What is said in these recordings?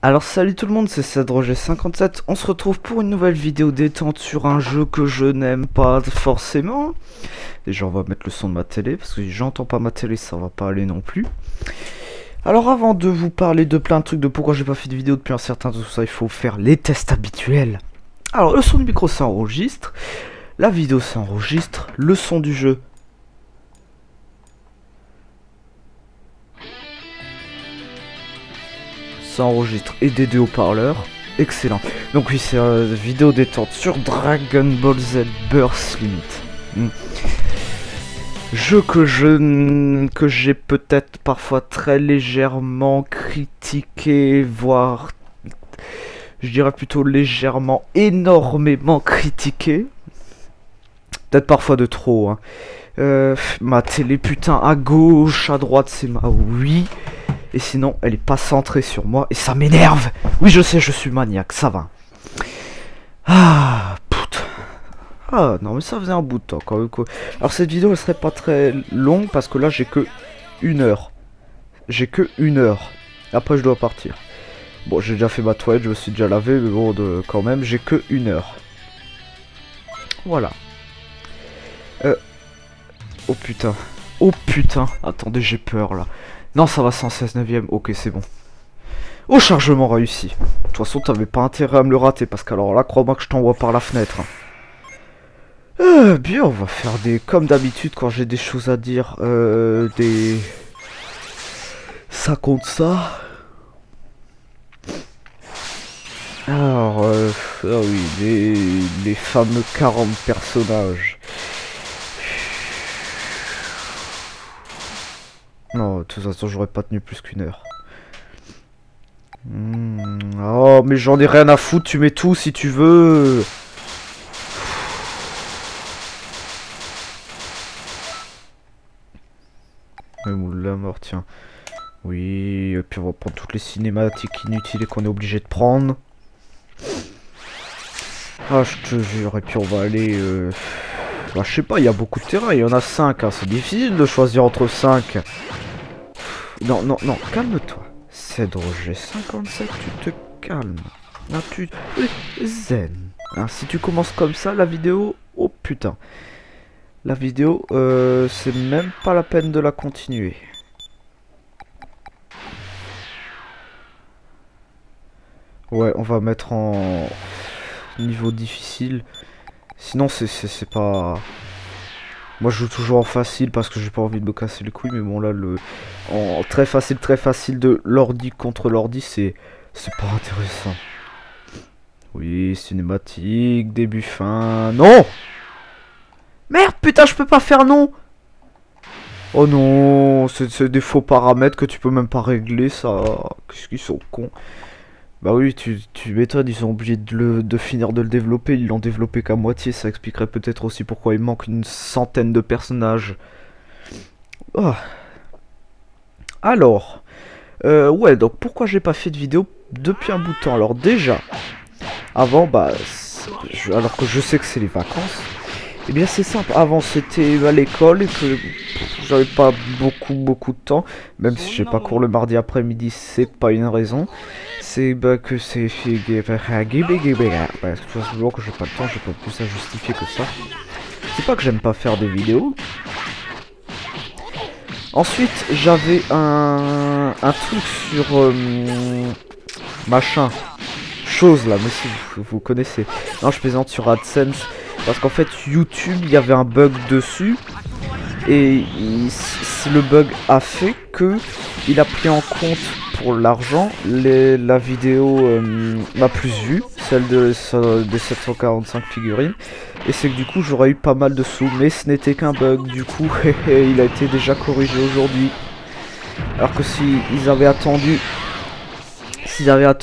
Alors salut tout le monde, c'est CedroG57, on se retrouve pour une nouvelle vidéo détente sur un jeu que je n'aime pas forcément. Déjà on va mettre le son de ma télé, parce que si j'entends pas ma télé ça va pas aller non plus. Alors avant de vous parler de plein de trucs, de pourquoi j'ai pas fait de vidéo depuis un certain temps, tout ça, il faut faire les tests habituels. Alors le son du micro s'enregistre, la vidéo s'enregistre, le son du jeu enregistre et des deux haut-parleurs. Excellent. Donc oui, c'est une vidéo détente sur Dragon Ball Z Burst Limit. Jeu que j'ai peut-être parfois très légèrement critiqué, voire je dirais plutôt légèrement énormément critiqué. Peut-être parfois de trop, hein. Ma télé putain à gauche, à droite c'est ma oui. Et sinon, elle est pas centrée sur moi et ça m'énerve. Oui, je sais, je suis maniaque, ça va. Ah, putain. Ah, non, mais ça faisait un bout de temps quand même. Alors, cette vidéo, elle serait pas très longue parce que là, j'ai que 1 heure. J'ai que 1 heure. Après, je dois partir. Bon, j'ai déjà fait ma toilette, je me suis déjà lavé, mais bon, quand même, j'ai que 1 heure. Voilà. Oh putain. Oh putain. Attendez, j'ai peur là. Non, ça va 116 neuvième. Ok, c'est bon. Oh, chargement réussi. De toute façon, t'avais pas intérêt à me le rater. Parce qu'alors là, crois-moi que je t'envoie par la fenêtre. Bien, on va faire des... Comme d'habitude, quand j'ai des choses à dire. Des... Ça compte ça. Alors, ah oui, les fameux 40 personnages. Non, de toute façon, j'aurais pas tenu plus qu'1 heure. Oh, mais j'en ai rien à foutre, tu mets tout si tu veux. La mort, tiens. Oui, et puis on va prendre toutes les cinématiques inutiles qu'on est obligé de prendre. Ah, je te jure, et puis on va aller... Bah, je sais pas, il y a beaucoup de terrain, il y en a 5, hein. C'est difficile de choisir entre 5. Non, non, non, calme-toi. CedroG57, tu te calmes. Là, tu... Zen. Hein, si tu commences comme ça, la vidéo... Oh putain. La vidéo, c'est même pas la peine de la continuer. Ouais, on va mettre en niveau difficile. Sinon, c'est pas... Moi, je joue toujours en facile parce que j'ai pas envie de me casser les couilles. Mais bon, là, en très facile de l'ordi contre l'ordi, c'est pas intéressant. Oui, cinématique, début, fin... Non! Merde, putain, je peux pas faire non! Oh non, c'est des faux paramètres que tu peux même pas régler, ça... Qu'est-ce qu'ils sont cons. Bah oui, tu m'étonnes, ils ont oublié de finir de le développer, ils l'ont développé qu'à moitié, ça expliquerait peut-être aussi pourquoi il manque une centaine de personnages. Oh. Alors, ouais, donc pourquoi j'ai pas fait de vidéo depuis un bout de temps? Alors déjà, avant, bah, alors que je sais que c'est les vacances, eh bien c'est simple, avant c'était à l'école et que j'avais pas beaucoup de temps, même si j'ai pas cours le mardi après-midi, c'est pas une raison. C'est bah, que c'est tout simplement que j'ai pas le temps, j'ai pas plus à justifier que ça. C'est pas que j'aime pas faire des vidéos. Ensuite, j'avais un truc sur machin, chose là, mais si vous connaissez. Non, je plaisante sur AdSense parce qu'en fait YouTube, il y avait un bug dessus et le bug a fait que il a pris en compte pour l'argent la vidéo la plus vue, celle des 745 figurines, et c'est que du coup j'aurais eu pas mal de sous, mais ce n'était qu'un bug. Du coup il a été déjà corrigé aujourd'hui, alors que si ils avaient attendu c'est dans 5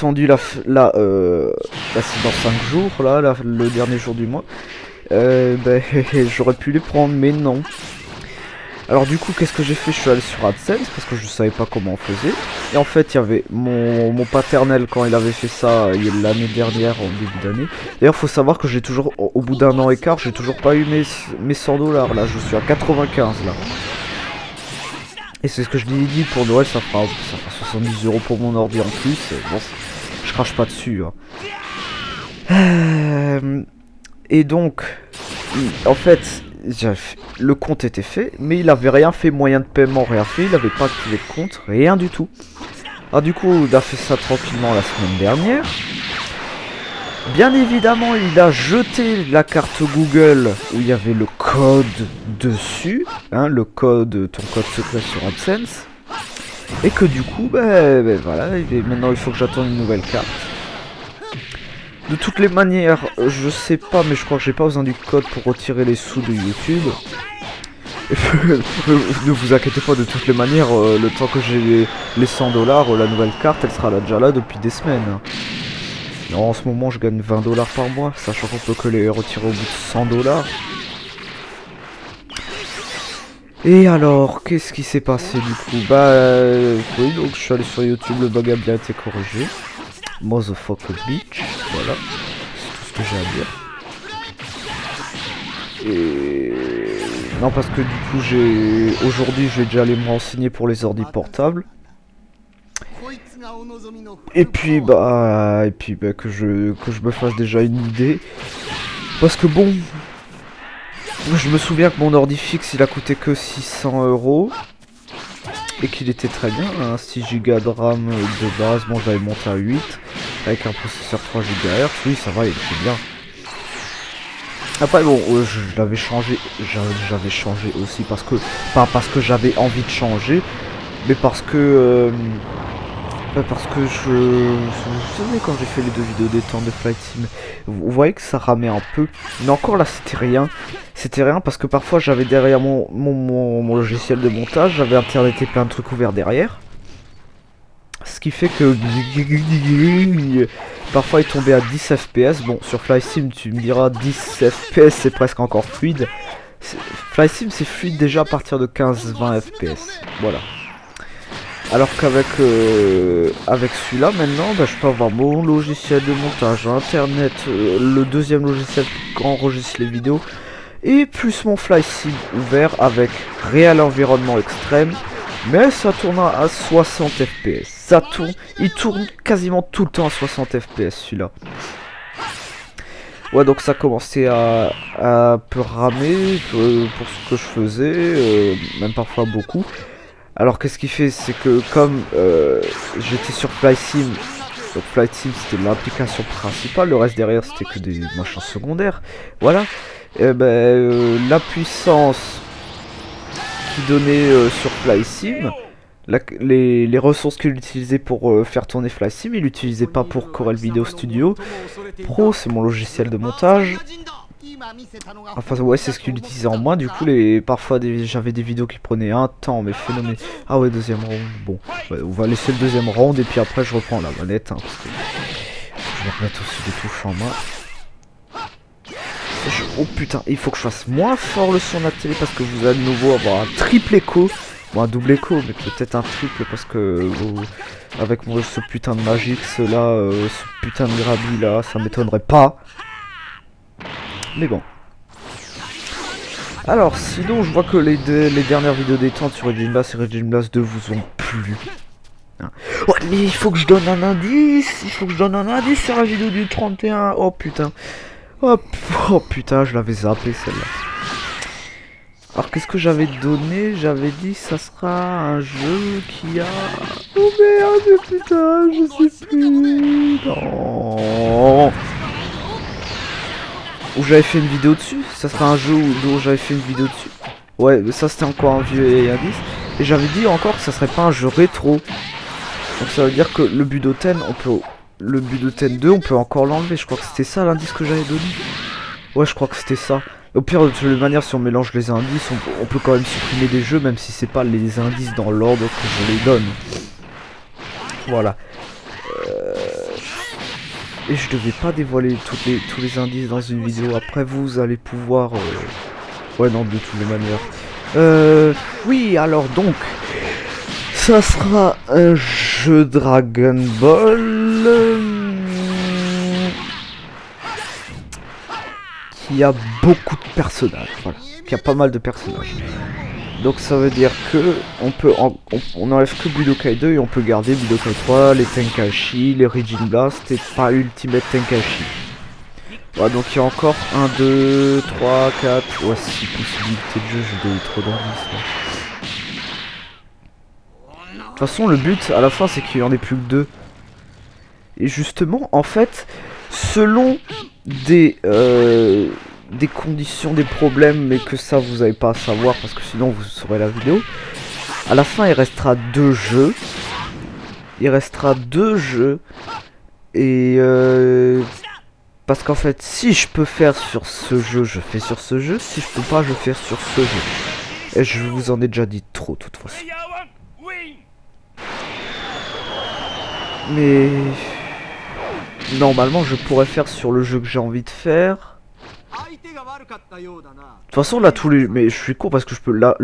jours là, le dernier jour du mois, ben, j'aurais pu les prendre, mais non. Alors du coup, qu'est-ce que j'ai fait? Je suis allé sur AdSense parce que je savais pas comment on faisait. Et en fait, il y avait mon paternel quand il avait fait ça l'année dernière, en début d'année. D'ailleurs, faut savoir que j'ai toujours, au bout d'un an et quart, j'ai toujours pas eu mes 100 $. Là, je suis à 95 là. Et c'est ce que je lui ai dit pour Noël, ça fera 70 € pour mon ordi en plus. Bon, Je crache pas dessus. Hein. Et donc, en fait, le compte était fait, mais il avait rien fait, moyen de paiement, rien fait, il avait pas activé le compte, rien du tout. Alors du coup, il a fait ça tranquillement la semaine dernière. Bien évidemment, il a jeté la carte Google où il y avait le code dessus, hein, le code, ton code secret sur AdSense. Et que du coup, voilà, maintenant il faut que j'attende une nouvelle carte. De toutes les manières, je sais pas, mais je crois que j'ai pas besoin du code pour retirer les sous de YouTube. Ne vous inquiétez pas, de toutes les manières, le temps que j'ai les 100 $, la nouvelle carte, elle sera déjà là depuis des semaines. Non, en ce moment, je gagne 20 $ par mois, sachant qu'on peut que les retirer au bout de 100 $. Et alors, qu'est-ce qui s'est passé du coup? Oui, donc je suis allé sur YouTube, le bug a bien été corrigé. Motherfucker bitch, voilà, c'est tout ce que j'ai à dire. Et non, parce que du coup aujourd'hui je vais déjà aller me renseigner pour les ordi portables. Et puis que je me fasse déjà une idée. Parce que bon, je me souviens que mon ordi fixe il a coûté que 600 €. Et qu'il était très bien, hein, 6 Go de RAM de base, bon j'avais monté à 8 avec un processeur 3 GHz, oui ça va, il était bien. Après bon, je l'avais changé, j'avais changé aussi parce que, pas parce que j'avais envie de changer, mais parce que je vous savez quand j'ai fait les 2 vidéos détente de Flight Sim, vous voyez que ça ramait un peu, mais encore là c'était rien parce que parfois j'avais derrière mon logiciel de montage, j'avais internet et plein de trucs ouverts derrière, ce qui fait que parfois il tombait à 10 FPS. Bon, sur Flight Sim tu me diras 10 FPS c'est presque encore fluide. Flight Sim c'est fluide déjà à partir de 15-20 FPS, voilà. Alors qu'avec avec celui-là maintenant, je peux avoir mon logiciel de montage, internet, le deuxième logiciel qui enregistre les vidéos, et plus mon Flight Sim ouvert avec réel environnement extrême, mais ça tourne à 60 FPS. Ça tourne, il tourne quasiment tout le temps à 60 FPS celui-là. Ouais, donc ça commençait à un peu ramer pour ce que je faisais, même parfois beaucoup. Alors qu'est-ce qu'il fait, c'est que comme j'étais sur Flight Sim, donc Flight Sim c'était l'application principale, le reste derrière c'était que des machins secondaires, voilà. Et la puissance qui donnait sur Flight Sim, les ressources qu'il utilisait pour faire tourner Flight Sim, il l'utilisait pas pour Corel Video Studio Pro, c'est mon logiciel de montage. Enfin ouais, c'est ce qu'il utilisait en moins. Du coup parfois j'avais des vidéos qui prenaient un temps mais phénoménal. Ah ouais, deuxième round. Bon ouais, on va laisser le deuxième round et puis après je reprends la manette, hein, parce que je vais remettre aussi des touches en main. Oh putain, il faut que je fasse moins fort le son de la télé parce que vous allez de nouveau avoir un triple écho. Bon, un double écho, mais peut-être un triple parce que avec ce putain de Magix là, ce putain de Grabi là, ça m'étonnerait pas. Mais bon. Alors sinon je vois que les dernières vidéos détente sur Raging Blast et Raging Blast 2 vous ont plu. Hein. Ouais, mais il faut que je donne un indice. Il faut que je donne un indice sur la vidéo du 31. Oh putain. Oh putain, je l'avais zappé celle-là. Alors qu'est-ce que j'avais donné? J'avais dit ça sera un jeu qui a... Oh merde putain, je sais plus. Non. Où j'avais fait une vidéo dessus, ça sera un jeu dont j'avais fait une vidéo dessus. Ouais, mais ça c'était encore un vieux indice. Et j'avais dit encore que ça serait pas un jeu rétro. Donc ça veut dire que le Budoten, le Budoten 2, on peut encore l'enlever. Je crois que c'était ça l'indice que j'avais donné. Ouais, je crois que c'était ça. Au pire, de toute manière, si on mélange les indices, on peut quand même supprimer des jeux, même si c'est pas les indices dans l'ordre que je les donne. Voilà. Et je devais pas dévoiler tous les indices dans une vidéo. Après vous allez pouvoir... Ouais non, de toutes les manières. Oui, alors donc... Ça sera un jeu Dragon Ball... qui a beaucoup de personnages. Voilà. Qui a pas mal de personnages. Donc ça veut dire que on enlève que Budokai 2 et on peut garder Budokai 3, les Tenkaichi, les Raging Blast et pas Ultimate Tenkaichi. Ouais, donc il y a encore 1, 2, 3, 4, ouais 6 possibilités de jeu, je dois trop d'envie. De toute façon le but à la fin c'est qu'il y en ait plus que 2. Et justement en fait, selon des conditions, des problèmes, mais que ça vous avez pas à savoir parce que sinon vous saurez la vidéo. À la fin il restera 2 jeux. Il restera 2 jeux. Et parce qu'en fait si je peux faire sur ce jeu, je fais sur ce jeu. Si je peux pas, je fais sur ce jeu. Et je vous en ai déjà dit trop de toute façon. Mais normalement je pourrais faire sur le jeu que j'ai envie de faire. De toute façon là tous les... Mais je suis con parce que je peux là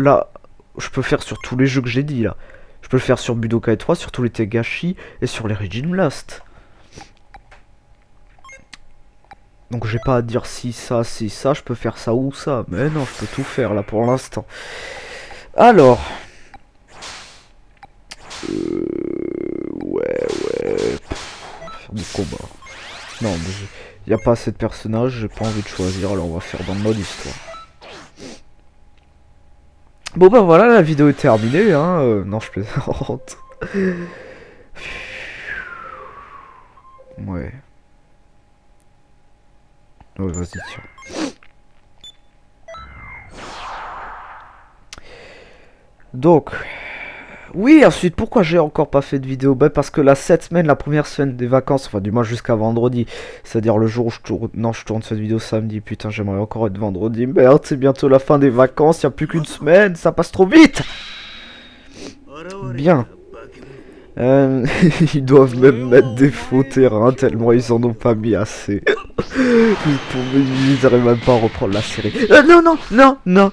je peux faire sur tous les jeux que j'ai dit là. Je peux le faire sur Budokai 3, sur tous les Tenkaichi et sur les Raging Blast. Donc j'ai pas à dire si ça, je peux faire ça ou ça. Mais non, je peux tout faire là pour l'instant. Alors. Ouais. Faire du combat. Non, mais il n'y a pas assez de personnages, j'ai pas envie de choisir, alors on va faire dans le mode histoire. Bon bah voilà, la vidéo est terminée, hein. Non, je plaisante. Ouais. Ouais, vas-y, tiens. Donc, oui, ensuite, pourquoi j'ai encore pas fait de vidéo? Bah, parce que cette semaine, la première semaine des vacances, enfin, du moins jusqu'à vendredi, c'est-à-dire le jour où je tourne, non, je tourne cette vidéo samedi, putain, j'aimerais encore être vendredi, merde, c'est bientôt la fin des vacances, il n'y a plus qu'une semaine, ça passe trop vite! Bien. Ils doivent même mettre des faux terrains tellement ils en ont pas mis assez. Ils n'arrivent même pas à reprendre la série.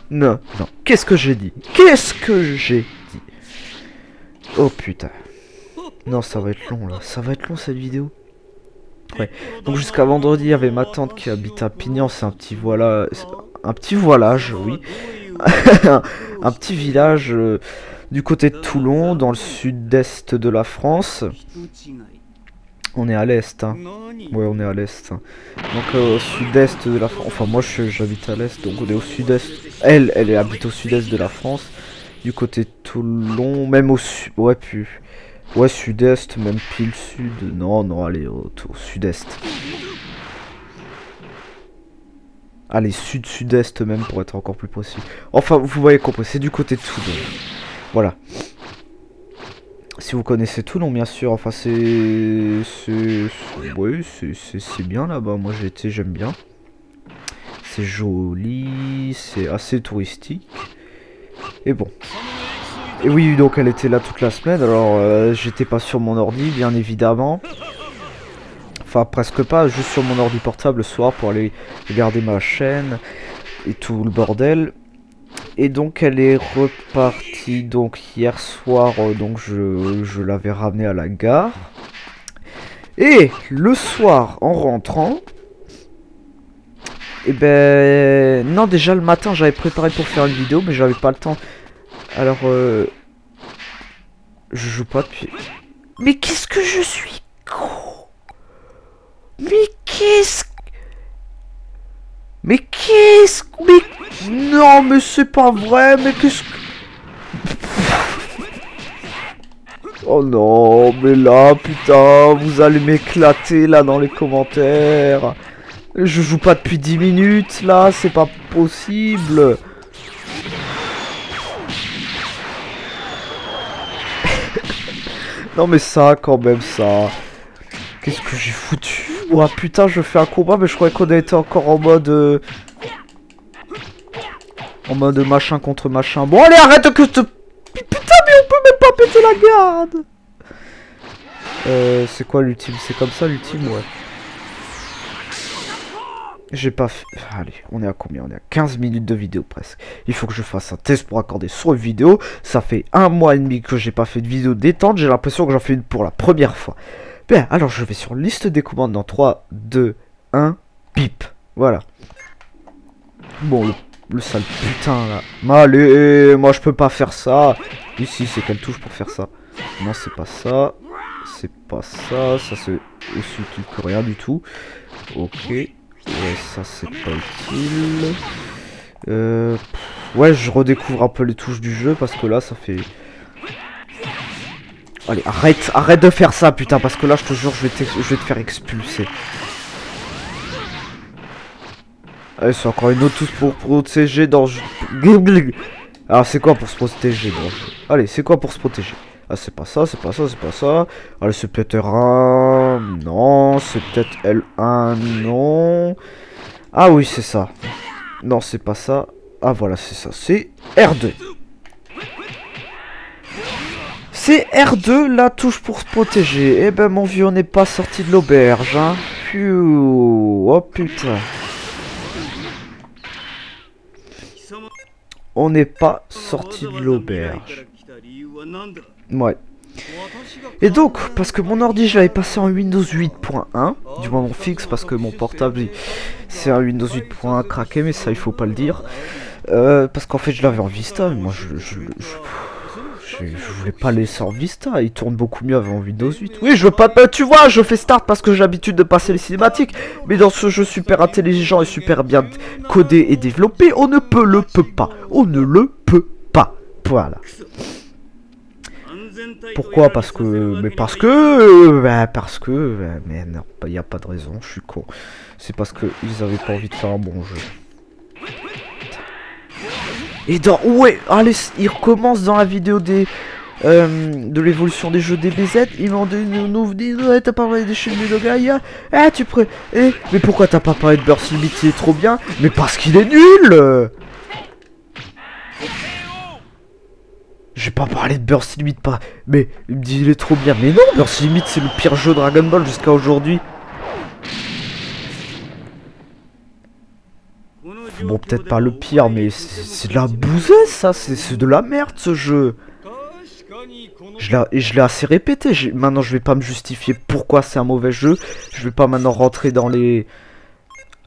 Non. Qu'est-ce que j'ai dit? Oh putain. Non, ça va être long là. Ça va être long cette vidéo. Ouais. Donc jusqu'à vendredi, il y avait ma tante qui habite à Pignan. C'est un petit voilage, oui. un petit village du côté de Toulon, dans le sud-est de la France. On est à l'est, hein. Ouais, on est à l'est. Donc au sud-est de la France. Enfin, moi j'habite à l'est, donc on est au sud-est. Elle habite au sud-est de la France. Du côté de Toulon, même au sud. Ouais, plus. Ouais, sud-est, même pile sud. Non, allez, au sud-est. Allez, sud-sud-est même pour être encore plus précis. Enfin, vous voyez compris, c'est du côté de Toulon. Voilà. Si vous connaissez Toulon, bien sûr. Enfin, oui, c'est bien là-bas. Moi, j'ai été, j'aime bien. C'est joli, c'est assez touristique. Et bon. Et oui, donc elle était là toute la semaine. Alors, j'étais pas sur mon ordi, bien évidemment. Enfin, presque pas, juste sur mon ordi portable le soir pour aller regarder ma chaîne et tout le bordel. Et donc elle est repartie donc hier soir, donc je l'avais ramenée à la gare. Et le soir en rentrant, et ben non, déjà le matin j'avais préparé pour faire une vidéo mais j'avais pas le temps. Alors je joue pas depuis. Mais qu'est-ce que je suis con. Mais non, mais c'est pas vrai, mais qu'est-ce que... Oh non, mais là, putain, vous allez m'éclater, là, dans les commentaires. Je joue pas depuis 10 minutes, là, c'est pas possible. Non, mais ça, quand même, ça... Qu'est-ce que j'ai foutu? Oh putain, je fais un combat, mais je croyais qu'on était encore en mode... En mode machin contre machin. Bon, allez, arrête que te... Putain, mais on peut même pas péter la garde. C'est quoi l'ultime? C'est comme ça l'ultime? Ouais. J'ai pas fait... Allez, on est à combien? On est à 15 minutes de vidéo presque. Il faut que je fasse un test pour accorder sur une vidéo. Ça fait 1 mois et demi que j'ai pas fait de vidéo détente. J'ai l'impression que j'en fais une pour la première fois. Bien, alors je vais sur liste des commandes dans 3, 2, 1, bip. Voilà. Bon, Le sale putain là. Allez, moi je peux pas faire ça. Ici c'est quelle touche pour faire ça? Non c'est pas ça. C'est pas ça. Ça c'est aussi utile que rien du tout. Ok. Ouais ça c'est pas utile. Ouais je redécouvre un peu les touches du jeu parce que là ça fait... Allez arrête de faire ça putain parce que là je te jure je vais te faire expulser. Allez c'est encore une autre touche pour protéger dans... Alors c'est quoi pour se protéger dans le jeu? Allez c'est quoi pour se protéger? Ah c'est pas ça, c'est pas ça, c'est pas ça. Allez c'est peut-être R1. Non, c'est peut-être L1. Non. Ah oui c'est ça. Non c'est pas ça. Ah voilà c'est ça. C'est R2. C'est R2 la touche pour se protéger. Eh ben mon vieux on n'est pas sorti de l'auberge hein. Oh putain. On n'est pas sorti de l'auberge. Ouais. Et donc, parce que mon ordi je l'avais passé en Windows 8.1, du moins mon fixe, parce que mon portable c'est un Windows 8.1 craqué, mais ça il faut pas le dire. Parce qu'en fait je l'avais en Vista, mais moi je voulais pas laisser en Vista, il tourne beaucoup mieux avant Windows 8. Oui, je veux pas, tu vois, je fais start parce que j'ai l'habitude de passer les cinématiques, mais dans ce jeu super intelligent et super bien codé et développé, on ne peut pas. On ne le peut pas. Voilà. Pourquoi? Parce que... Mais parce que... mais non, il n'y a pas de raison, je suis con. C'est parce que ils avaient pas envie de faire un bon jeu. Et dans... Ouais, allez, il recommence dans la vidéo des... de l'évolution des jeux DBZ. Ils m'ont dit, ouais, t'as pas parlé des chaînes de Gaïa. Ah, tu prends... mais pourquoi t'as pas parlé de Burst Limit? Il est trop bien. Mais parce qu'il est nul. J'ai pas parlé de Burst Limit, pas... Mais il me dit il est trop bien. Mais non, Burst Limit c'est le pire jeu Dragon Ball jusqu'à aujourd'hui. Bon, peut-être pas le pire, mais c'est de la bousée ça, c'est de la merde ce jeu. Je l'ai assez répété, maintenant je vais pas me justifier pourquoi c'est un mauvais jeu. Je vais pas maintenant rentrer dans les...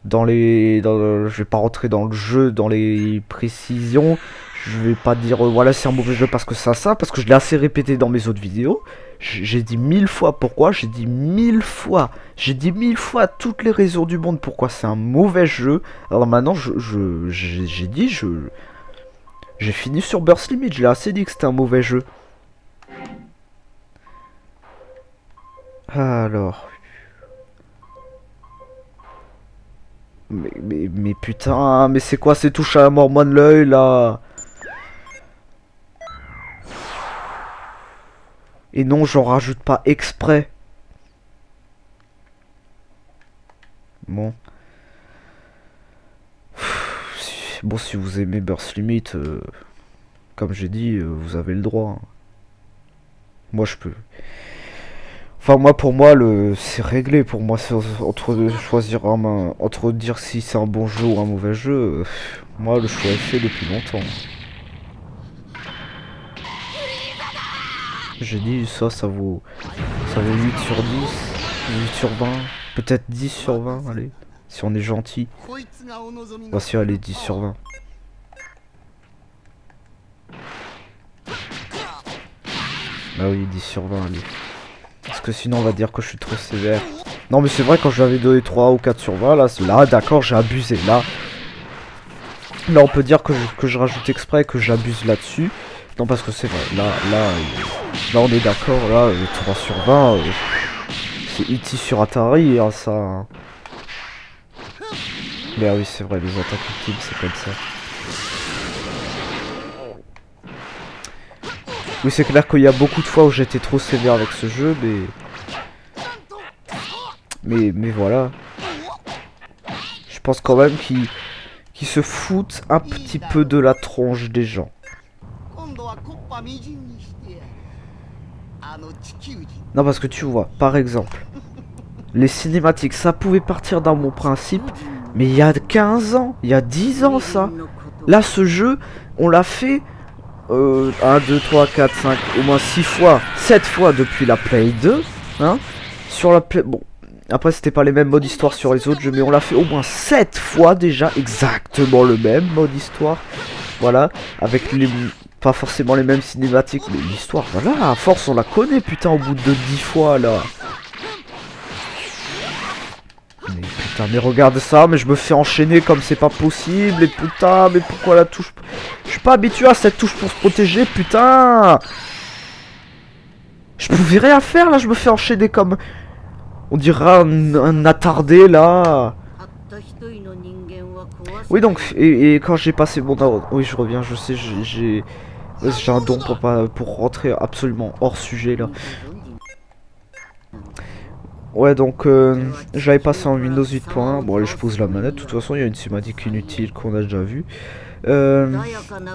je vais pas rentrer dans le jeu, dans les précisions. Je vais pas dire voilà c'est un mauvais jeu parce que ça, parce que je l'ai assez répété dans mes autres vidéos. J'ai dit 1000 fois pourquoi, j'ai dit 1000 fois toutes les raisons du monde pourquoi c'est un mauvais jeu. Alors maintenant j'ai fini sur Burst Limit, je l'ai assez dit que c'était un mauvais jeu. Alors... Mais putain, mais c'est quoi ces touches à la mort de l'œil là? Et non, j'en rajoute pas exprès. Bon. Bon, si vous aimez Burst Limit, comme j'ai dit, vous avez le droit. Hein. Moi, je peux. Enfin, moi, pour moi, c'est réglé. Pour moi, c'est entre choisir entre dire si c'est un bon jeu ou un mauvais jeu. Moi, le choix est fait depuis longtemps. J'ai dit ça vaut 8 sur 10, 8 sur 20, peut-être 10 sur 20, allez, si on est gentil. Voici, allez, 10 sur 20. Bah oui, 10 sur 20, allez. Parce que sinon on va dire que je suis trop sévère. Non mais c'est vrai, quand je lui avais donné 3 ou 4 sur 20, là d'accord, j'ai abusé, là on peut dire que je rajoute exprès, que j'abuse là-dessus. Non parce que c'est vrai, là on est d'accord, là 3 sur 20 c'est E.T. sur Atari hein, ça. Mais ah oui c'est vrai, les attaques ultimes c'est comme ça. Oui c'est clair qu'il y a beaucoup de fois où j'étais trop sévère avec ce jeu, mais voilà. Je pense quand même qu'ils se foutent un petit peu de la tronche des gens. Non parce que tu vois, par exemple, les cinématiques, ça pouvait partir dans mon principe, mais il y a 15 ans, il y a 10 ans ça. Là ce jeu, on l'a fait 1, 2, 3, 4, 5, au moins 6 fois, 7 fois depuis la Play 2. Hein, sur la Play... Bon, Après, c'était pas les mêmes modes histoire sur les autres jeux, mais on l'a fait au moins 7 fois déjà, exactement le même mode histoire. Voilà, avec les... pas forcément les mêmes cinématiques, mais l'histoire, voilà, à force on la connaît, putain, au bout de 10 fois, là. Mais putain, mais regarde ça, mais je me fais enchaîner comme c'est pas possible, et putain, mais pourquoi la touche... Je suis pas habitué à cette touche pour se protéger, putain. Je pouvais rien faire, là, je me fais enchaîner comme... On dirait un attardé, là. Oui, donc, et quand j'ai passé mon... Oui, je reviens, je sais, j'ai un don pour rentrer absolument hors sujet, là. Ouais, donc, j'avais passé en Windows 8.1. Bon, allez, je pose la manette. De toute façon, il y a une cinématique inutile qu'on a déjà vue.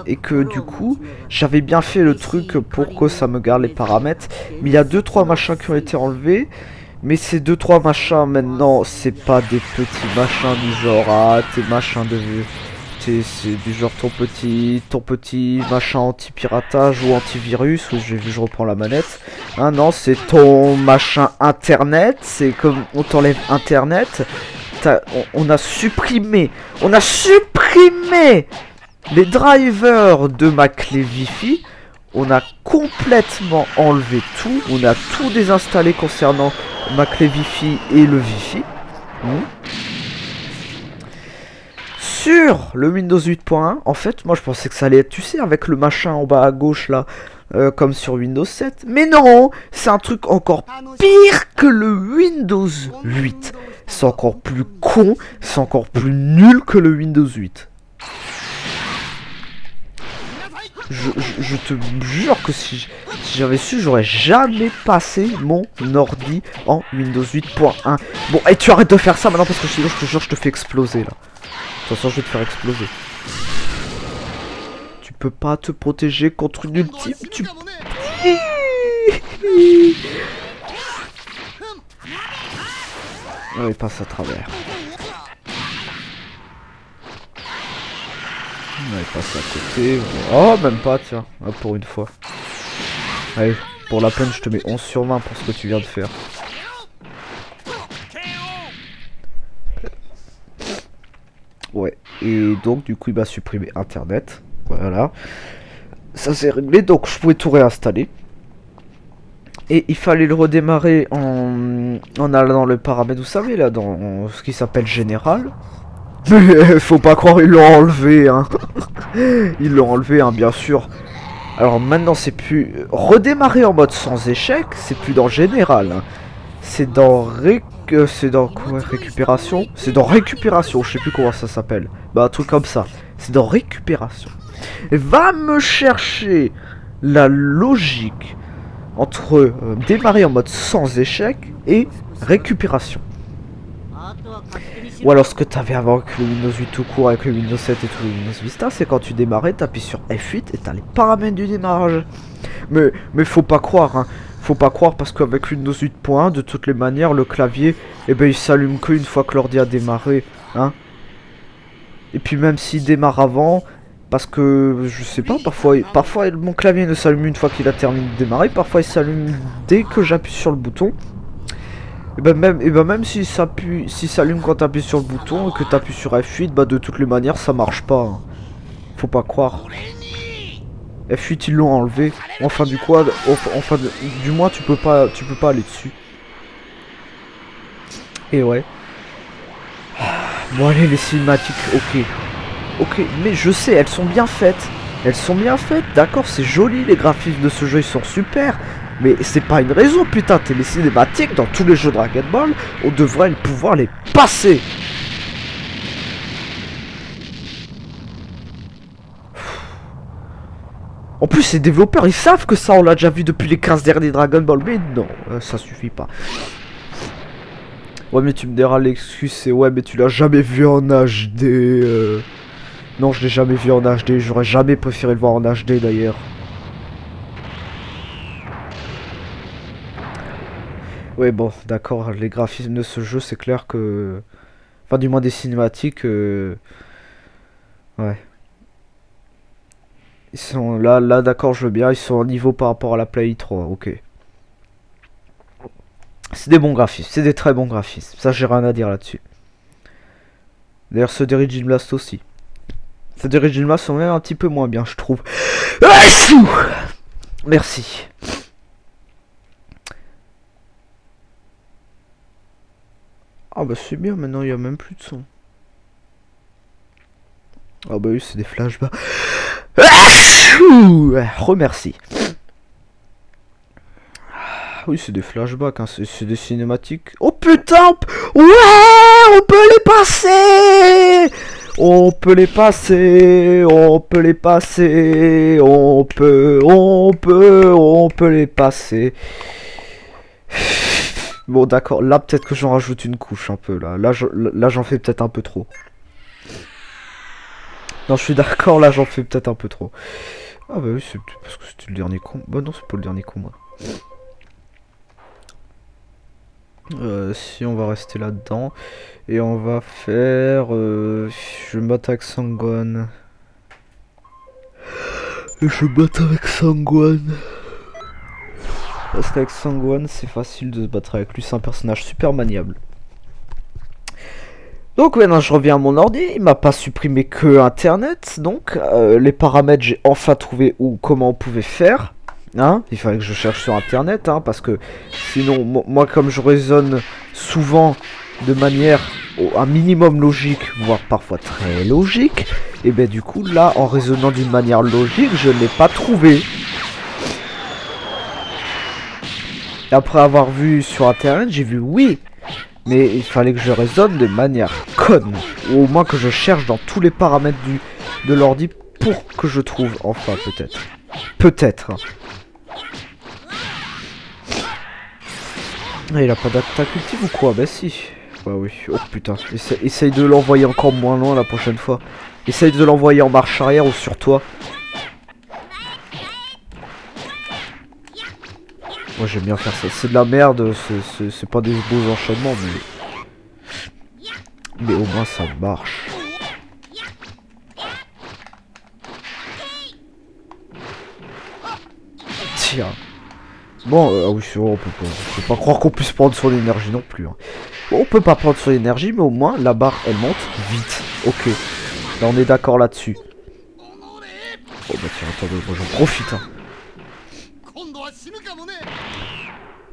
Et que, du coup, j'avais bien fait le truc pour que ça me garde les paramètres. Mais il y a 2-3 machins qui ont été enlevés. Mais ces 2-3 machins, maintenant, c'est pas des petits machins du genre, ah, tes machins de... C'est du genre ton petit machin anti-piratage ou antivirus, où je reprends la manette. Hein, non, c'est ton machin internet, c'est comme on t'enlève internet. On a supprimé les drivers de ma clé Wi-Fi. On a complètement enlevé tout, on a tout désinstallé concernant ma clé Wi-Fi et le Wi-Fi. Sur le Windows 8.1, en fait, moi je pensais que ça allait être, tu sais, avec le machin en bas à gauche là, comme sur Windows 7. Mais non, c'est un truc encore pire que le Windows 8. C'est encore plus con, c'est encore plus nul que le Windows 8. Je te jure que si j'avais su, j'aurais jamais passé mon ordi en Windows 8.1. Bon, et tu arrêtes de faire ça maintenant parce que sinon je te jure, je te fais exploser là. De toute façon, je vais te faire exploser. Tu peux pas te protéger contre une ultime. Tu... Oh, il passe à travers. Il passe à côté. Oh, même pas, tiens. Ah, pour une fois. Allez, pour la peine, je te mets 11 sur 20 pour ce que tu viens de faire. Ouais, et donc du coup il m'a supprimé internet. Voilà. Ça s'est réglé, donc je pouvais tout réinstaller. Et il fallait le redémarrer en allant dans le paramètre, vous savez, là, dans ce qui s'appelle général. Mais faut pas croire, ils l'ont enlevé, hein. Ils l'ont enlevé, hein, bien sûr. Alors maintenant c'est plus... Redémarrer en mode sans échec, c'est plus dans général, hein. C'est dans c'est dans quoi, récupération. C'est dans récupération, je sais plus comment ça s'appelle. Bah un truc comme ça. C'est dans récupération. Et va me chercher la logique entre démarrer en mode sans échec et récupération. Ou alors ce que t'avais avant avec le Windows 8 tout court, avec le Windows 7 et tout le Windows Vista, c'est quand tu démarrais, t'appuies sur F8 et t'as les paramètres du démarrage. Mais faut pas croire, hein. Faut pas croire parce qu'avec Windows 8.1, de toutes les manières, le clavier, eh ben, il s'allume qu'une fois que l'ordi a démarré, hein. Et puis même s'il démarre avant, parce que je sais pas, parfois mon clavier ne s'allume une fois qu'il a terminé de démarrer, parfois il s'allume dès que j'appuie sur le bouton. Et ben même s'il s'allume quand t'appuies sur le bouton et que t'appuies sur F8, bah de toutes les manières ça marche pas, hein. Faut pas croire. F8 ils l'ont enlevé. Enfin du moins tu peux pas aller dessus. Et ouais. Bon allez, les cinématiques, ok, mais je sais, elles sont bien faites. D'accord, c'est joli, les graphismes de ce jeu ils sont super. Mais c'est pas une raison, putain, les cinématiques dans tous les jeux Dragon Ball, on devrait pouvoir les passer. En plus, les développeurs, ils savent que ça, on l'a déjà vu depuis les 15 derniers Dragon Ball. Mais non, ça suffit pas. Ouais, mais tu me diras, l'excuse, c'est ouais, mais tu l'as jamais vu en HD. Non, je l'ai jamais vu en HD. J'aurais jamais préféré le voir en HD d'ailleurs. Ouais, bon, d'accord, les graphismes de ce jeu, c'est clair que... Enfin, du moins des cinématiques... Ouais. Ils sont là d'accord, je veux bien, ils sont en niveau par rapport à la Play 3, ok. C'est des bons graphismes, c'est des très bons graphismes. Ça, j'ai rien à dire là-dessus. D'ailleurs, ceux d'Origin Blast aussi. Ceux d'Origin Blast sont même un petit peu moins bien, je trouve. Merci. Ah bah c'est bien, maintenant il n'y a même plus de son. Ah bah oui, c'est des flashbacks. Remercie. Oui, c'est des flashbacks, hein. C'est des cinématiques. Oh putain! Ouais! On peut les passer! On peut les passer! On peut les passer! On peut les passer! Bon d'accord, là peut-être que j'en rajoute une couche un peu là. Là j'en fais peut-être un peu trop. Non, je suis d'accord, là j'en fais peut-être un peu trop. Ah bah oui, c'est parce que c'était le dernier combat. Bah non, c'est pas le dernier combat. Si on va rester là-dedans. Et on va faire... je me batte avec Sangwan. Et je me batte avec Sangwan. Parce qu'avec Sangwan, c'est facile de se battre avec lui. C'est un personnage super maniable. Donc maintenant je reviens à mon ordi, il m'a pas supprimé que internet, donc les paramètres j'ai enfin trouvé comment on pouvait faire, hein, il fallait que je cherche sur internet, hein, parce que sinon moi comme je raisonne souvent de manière un minimum logique, voire parfois très logique, et ben du coup là en raisonnant d'une manière logique je ne l'ai pas trouvé. Et après avoir vu sur internet j'ai vu oui. Mais il fallait que je raisonne de manière conne. Ou au moins que je cherche dans tous les paramètres de l'ordi pour que je trouve enfin peut-être. Peut-être. Ah, il a pas d'attaque ultime ou quoi? Bah si. Bah oui. Oh putain. Essaye de l'envoyer encore moins loin la prochaine fois. Essaye de l'envoyer en marche arrière ou sur toi. Moi j'aime bien faire ça, c'est de la merde, c'est pas des beaux enchaînements mais au moins ça marche. Tiens. Bon, ah oui c'est vrai, on peut pas croire qu'on puisse prendre son énergie non plus. Hein. Bon, on peut pas prendre son énergie mais au moins la barre elle monte vite. Ok, là on est d'accord là-dessus. Oh bah tiens, attendez, moi j'en profite. Hein.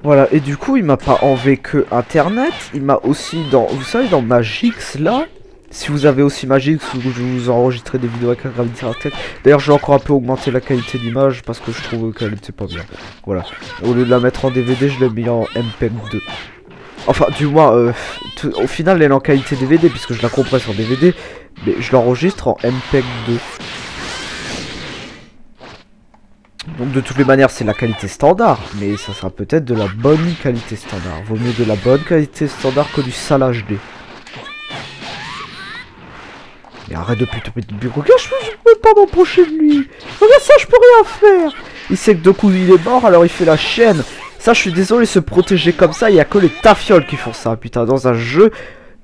Voilà, et du coup, il m'a pas enlevé que internet, il m'a aussi dans, vous savez, dans Magix là, si vous avez aussi Magix où je vous enregistrer des vidéos avec la gravité à la tête. D'ailleurs, j'ai encore un peu augmenté la qualité d'image parce que je trouve qu'elle était pas bien. Voilà, au lieu de la mettre en DVD, je l'ai mis en MPEG 2. Enfin, du moins, au final, elle est en qualité DVD puisque je la compresse en DVD, mais je l'enregistre en MPEG 2. Donc de toutes les manières c'est la qualité standard, mais ça sera peut-être de la bonne qualité standard. Vaut mieux de la bonne qualité standard que du sale HD. Mais arrête de putain de bureau, regarde, je peux pas m'approcher de lui. Regarde ça, je peux rien faire. Il sait que de coup il est mort, alors il fait la chaîne. Ça je suis désolé, se protéger comme ça, il y a que les tafioles qui font ça. Putain, dans un jeu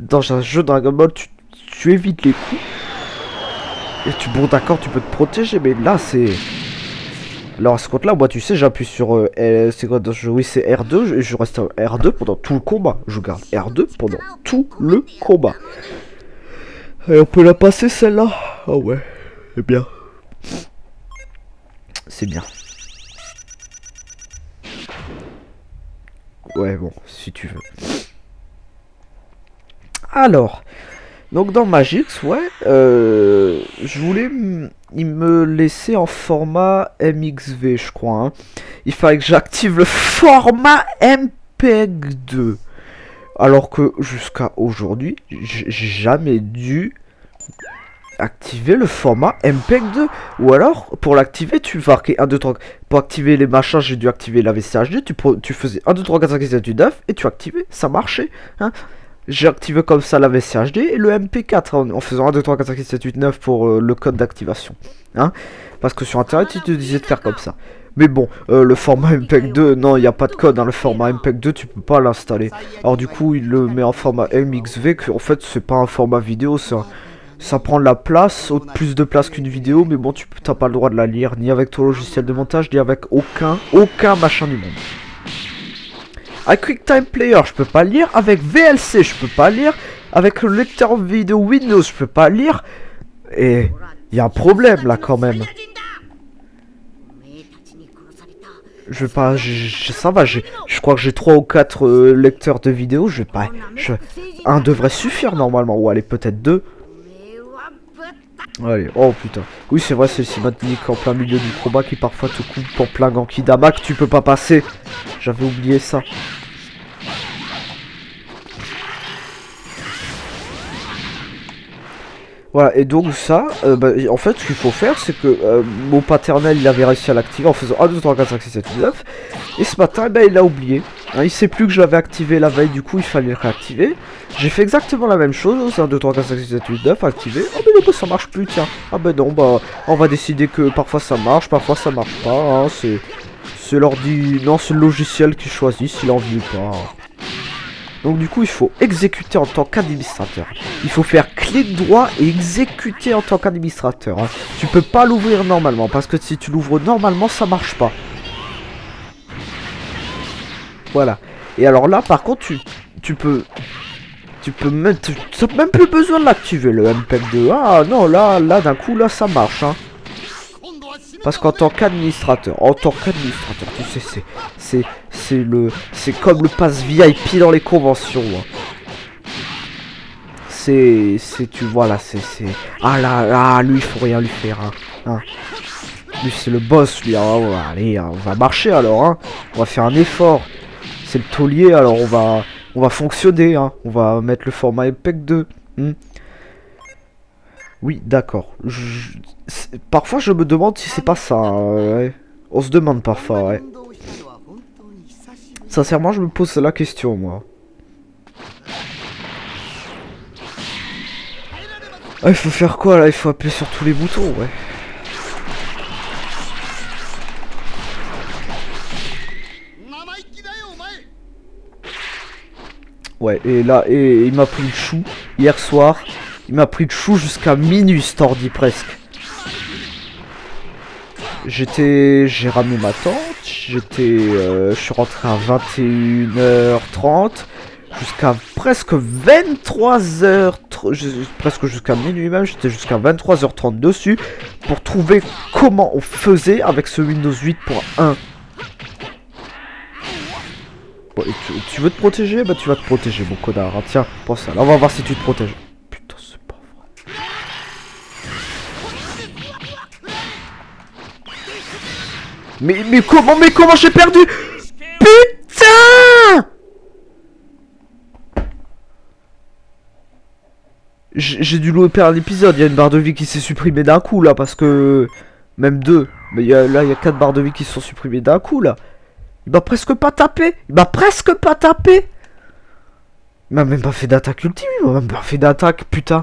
Dragon Ball, tu évites les coups. Et bon d'accord, tu peux te protéger, mais là c'est... Alors à ce compte là, moi tu sais, j'appuie sur c'est quoi dans ce jeu? Oui, c'est R2 et je reste à R2 pendant tout le combat. Je garde R2 pendant tout le combat. Et on peut la passer celle-là. Ah ouais, c'est bien. C'est bien. Ouais, bon, si tu veux. Alors, donc dans Magix, ouais, je voulais il me laissait en format MXV, je crois. Hein. Il fallait que j'active le format MPEG 2. Alors que jusqu'à aujourd'hui, j'ai jamais dû activer le format MPEG 2. Ou alors, pour l'activer, tu marquais 1, 2, 3. Pour activer les machins, j'ai dû activer la VCHD. Tu faisais 1, 2, 3, 4, 5, 6, 7, 8, 9 et tu activais, ça marchait. Hein. J'ai activé comme ça la VCHD et le MP4 en faisant 1, 2, 3, 4, 5, 6, 7, 8, 9 pour le code d'activation. Hein, parce que sur internet, il te disait de faire comme ça. Mais bon, le format MPEG 2, non, il n'y a pas de code. Hein, le format MPEG 2, tu peux pas l'installer. Alors du coup, il le met en format MXV, que en fait, c'est pas un format vidéo, ça prend de la place, plus de place qu'une vidéo, mais bon, tu n'as pas le droit de la lire, ni avec ton logiciel de montage, ni avec aucun machin du monde. avec QuickTime Player, je peux pas lire. Avec VLC, je peux pas lire. Avec le lecteur vidéo Windows, je peux pas lire. Et il y a un problème là quand même. Je vais pas, ça va, je crois que j'ai 3 ou 4 lecteurs de vidéos, je vais pas, un devrait suffire normalement, ou allez peut-être 2. Allez, oh putain, oui c'est vrai, c'est le cinématique en plein milieu du combat qui parfois te coupe en plein Gankidama que tu peux pas passer, j'avais oublié ça. Voilà, et donc ça, en fait, ce qu'il faut faire, c'est que mon paternel, il avait réussi à l'activer en faisant 1, 2, 3, 4, 5, 6, 7, 8, 9. Et ce matin, il l'a oublié. Hein, il sait plus que je l'avais activé la veille, du coup, il fallait le réactiver. J'ai fait exactement la même chose, 1, 2, 3, 4, 5, 6, 7, 8, 9, activé. Oh, mais non, ça marche plus, tiens. Ah ben non, on va décider que parfois ça marche, parfois ça marche pas. Hein, c'est l'ordi, non, c'est le logiciel qui choisit s'il en veut ou pas. Hein. Donc du coup il faut exécuter en tant qu'administrateur. Il faut faire clic droit et exécuter en tant qu'administrateur. Hein. Tu peux pas l'ouvrir normalement parce que si tu l'ouvres normalement ça marche pas. Voilà. Et alors là par contre tu peux même, t'as même plus besoin de l'activer le MPEG 2. Ah non là d'un coup là ça marche. Hein. Parce qu'en tant qu'administrateur, tu sais, c'est comme le pass VIP dans les conventions. Hein. Tu vois là, ah là, lui il faut rien lui faire. Hein. Lui c'est le boss, lui. Hein. Allez, on va marcher alors. Hein. On va faire un effort. C'est le taulier, alors on va fonctionner. Hein. On va mettre le format MPEG 2. Oui, d'accord. Parfois, je me demande si c'est pas ça. Ouais. On se demande parfois, ouais. Sincèrement, je me pose la question, moi. Ah, il faut faire quoi, là? Il faut appuyer sur tous les boutons, ouais. Ouais, et là, il m'a pris le chou hier soir. Il m'a pris le chou jusqu'à minuit, cet ordi, presque. J'ai ramené ma tante. Je suis rentré à 21h30. Jusqu'à presque 23h. Presque jusqu'à minuit même. J'étais jusqu'à 23h30 dessus. Pour trouver comment on faisait avec ce Windows 8.1. Bon, tu veux te protéger? Bah tu vas te protéger, mon connard. Hein. Tiens, pense à là. On va voir si tu te protèges. Putain, c'est pas vrai. Mais comment j'ai perdu? Putain! J'ai dû louper un épisode. Il y a une barre de vie qui s'est supprimée d'un coup là, parce que même 2. Mais là il y a 4 barres de vie qui se sont supprimées d'un coup là. Il m'a presque pas tapé. Il m'a même pas fait d'attaque ultime. Il m'a même pas fait d'attaque. Putain.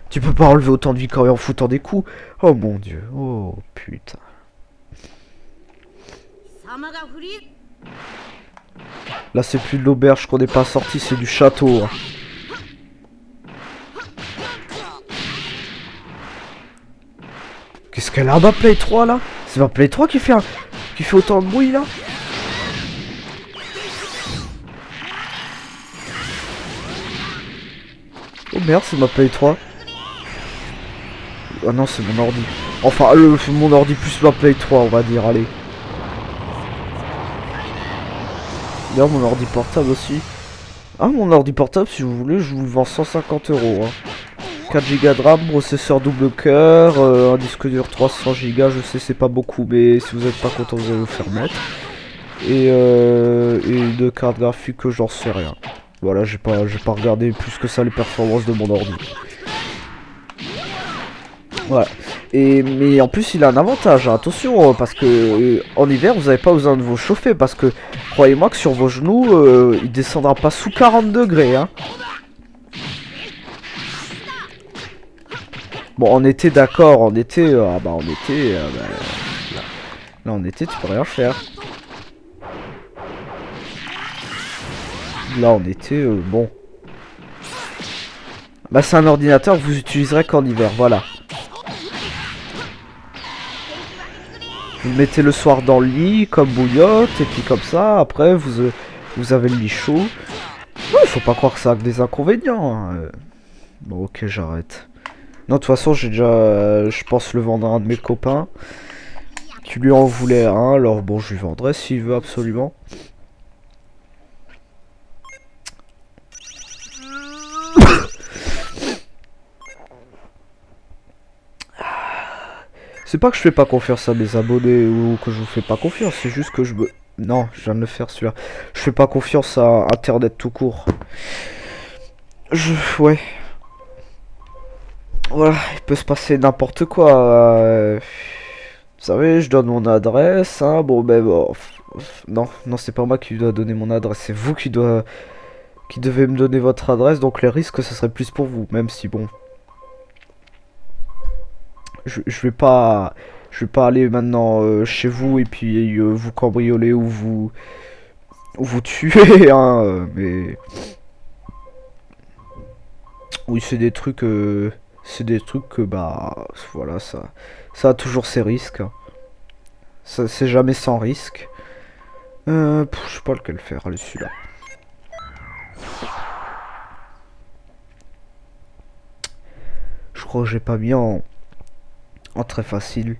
Tu peux pas enlever autant de vie quand même en foutant des coups. Oh mon dieu. Oh putain. Là c'est plus de l'auberge qu'on n'est pas sorti. C'est du château. Hein. Qu'est-ce qu'elle a ma Play 3 là? C'est ma Play 3 qui fait autant de bruit là? Oh merde, c'est ma Play 3. Ah non, c'est mon ordi. Enfin, mon ordi plus ma Play 3, on va dire, allez. D'ailleurs, mon ordi portable aussi. Ah, mon ordi portable, si vous voulez, je vous le vends 150 €. Hein. 4 Go de RAM, processeur double cœur, un disque dur 300 Go, je sais, c'est pas beaucoup, mais si vous êtes pas content, vous allez vous faire mettre. Et une carte graphique que j'en sais rien. Voilà, j'ai pas regardé plus que ça les performances de mon ordi. Voilà. Mais en plus il a un avantage, hein. Attention, parce que en hiver vous n'avez pas besoin de vous chauffer, parce que croyez-moi que sur vos genoux il descendra pas sous 40 degrés. Hein. Bon, en été d'accord, en été, là en été tu peux rien faire. Là en été, bon. Bah c'est un ordinateur que vous utiliserez qu'en hiver, voilà. Vous le mettez le soir dans le lit, comme bouillotte, et puis comme ça, après vous Vous avez le lit chaud. Ouais, faut pas croire que ça a que des inconvénients. Hein. Bon, ok, j'arrête. Non, de toute façon, j'ai déjà, je pense, le vendre à un de mes copains. Qui lui en voulait un, alors bon, je lui vendrai s'il veut absolument. C'est pas que je fais pas confiance à mes abonnés ou que je vous fais pas confiance, c'est juste que je me... Non, je viens de le faire celui-là. Je fais pas confiance à Internet tout court. Ouais. Voilà, il peut se passer n'importe quoi. Vous savez, je donne mon adresse, hein, bon ben bon... Non, non, c'est pas moi qui dois donner mon adresse, c'est vous qui devez me donner votre adresse, donc les risques, ce serait plus pour vous, même si bon... Je vais pas aller maintenant chez vous et puis vous cambrioler ou vous tuer hein, mais oui c'est des trucs que bah voilà ça a toujours ses risques hein. Ça c'est jamais sans risque. Je sais pas lequel faire, allez celui-là. Je crois que j'ai pas mis en très facile.